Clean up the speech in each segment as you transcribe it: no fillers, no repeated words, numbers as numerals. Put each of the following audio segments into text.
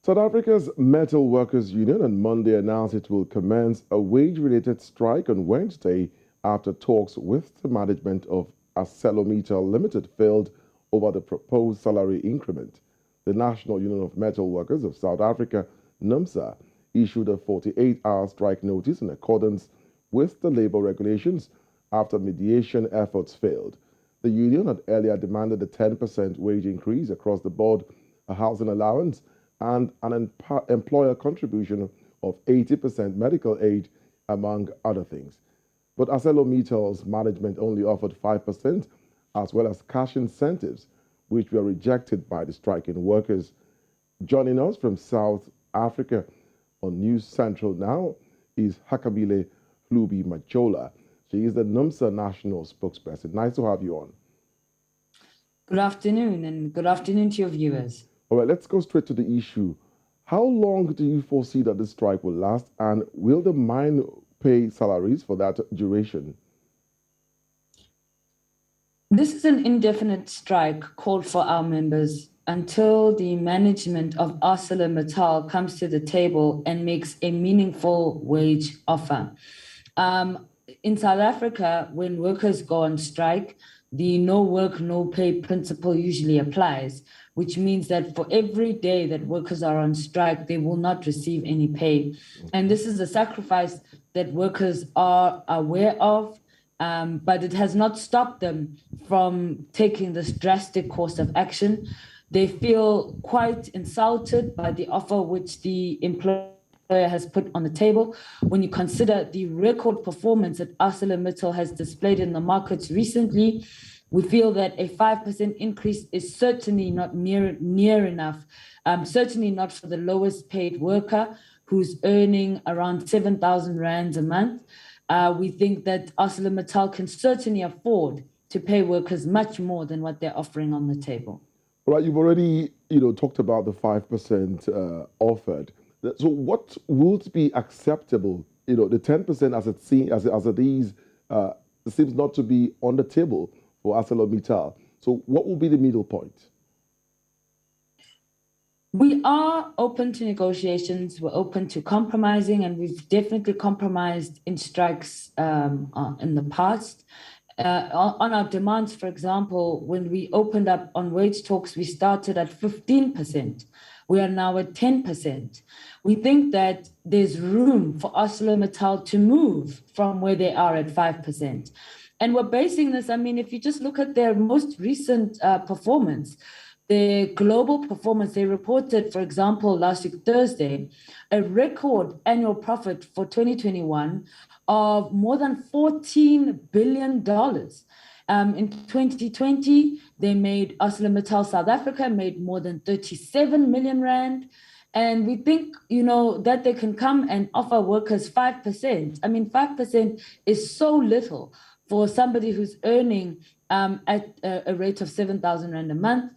South Africa's Metalworkers Union on Monday announced it will commence a wage-related strike on Wednesday after talks with the management of ArcelorMittal Limited failed over the proposed salary increment. The National Union of Metalworkers of South Africa, NUMSA, issued a 48-hour strike notice in accordance with the labor regulations after mediation efforts failed. The union had earlier demanded a 10% wage increase across the board, a housing allowance, and an employer contribution of 80% medical aid, among other things. But ArcelorMittal's management only offered 5%, as well as cash incentives, which were rejected by the striking workers. Joining us from South Africa on News Central now is Phakamile Hlubi-Majola. She is the NUMSA national spokesperson. Nice to have you on. Good afternoon, and good afternoon to your viewers. All right, let's go straight to the issue. How long do you foresee that this strike will last, and will the mine pay salaries for that duration? This is an indefinite strike called for our members until the management of ArcelorMittal comes to the table and makes a meaningful wage offer. In South Africa, when workers go on strike, the no work, no pay principle usually applies, which means that for every day that workers are on strike, they will not receive any pay. And this is a sacrifice that workers are aware of, but it has not stopped them from taking this drastic course of action. They feel quite insulted by the offer which the employer has put on the table. When you consider the record performance that ArcelorMittal has displayed in the markets recently, we feel that a 5% increase is certainly not near enough, certainly not for the lowest paid worker who's earning around 7,000 rands a month. We think that ArcelorMittal can certainly afford to pay workers much more than what they're offering on the table. Right, you've already talked about the 5% offered. So what would be acceptable? The 10% as it is seems not to be on the table for ArcelorMittal. So what will be the middle point? We are open to negotiations. We're open to compromising, and we've definitely compromised in strikes in the past. On our demands, for example, when we opened up on wage talks, we started at 15%. We are now at 10%. We think that there's room for ArcelorMittal to move from where they are at 5%. And we're basing this, if you just look at their most recent performance, their global performance, they reported, for example, last week, Thursday, a record annual profit for 2021 of more than $14 billion. In 2020, ArcelorMittal South Africa made more than 37 million rand. And we think, that they can come and offer workers 5%. 5% is so little for somebody who's earning at a rate of 7,000 rand a month,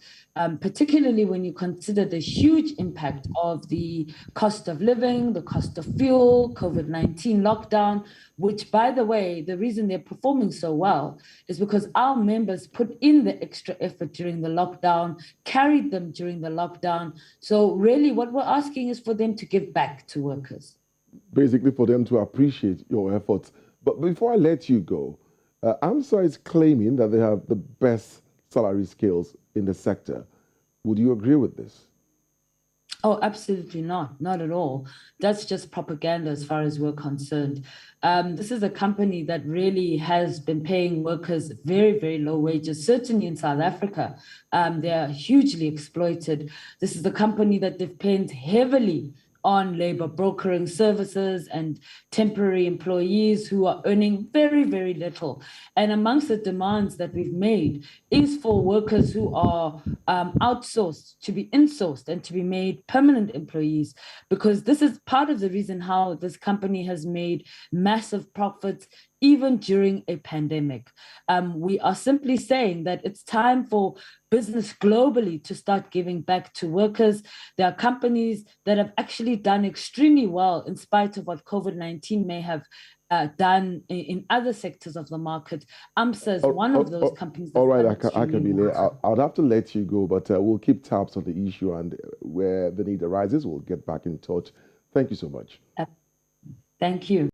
particularly when you consider the huge impact of the cost of living, the cost of fuel, COVID-19 lockdown, which, by the way, the reason they're performing so well is because our members put in the extra effort during the lockdown, carried them during the lockdown. So really what we're asking is for them to give back to workers. Basically for them to appreciate your efforts. But before I let you go, NUMSA is claiming that they have the best salary scales in the sector. Would you agree with this? Oh, absolutely not. Not at all. That's just propaganda as far as we're concerned. This is a company that really has been paying workers very, very low wages, certainly in South Africa. They are hugely exploited. This is a company that depends heavily on labor brokering services and temporary employees who are earning very, very little. And amongst the demands that we've made is for workers who are outsourced to be insourced and to be made permanent employees, because this is part of the reason how this company has made massive profits even during a pandemic. We are simply saying that it's time for business globally to start giving back to workers. There are companies that have actually done extremely well in spite of what COVID-19 may have done in other sectors of the market. NUMSA is one of those companies. All right, Phakamile, I'll have to let you go, but we'll keep tabs on the issue and where the need arises, we'll get back in touch. Thank you so much. Thank you.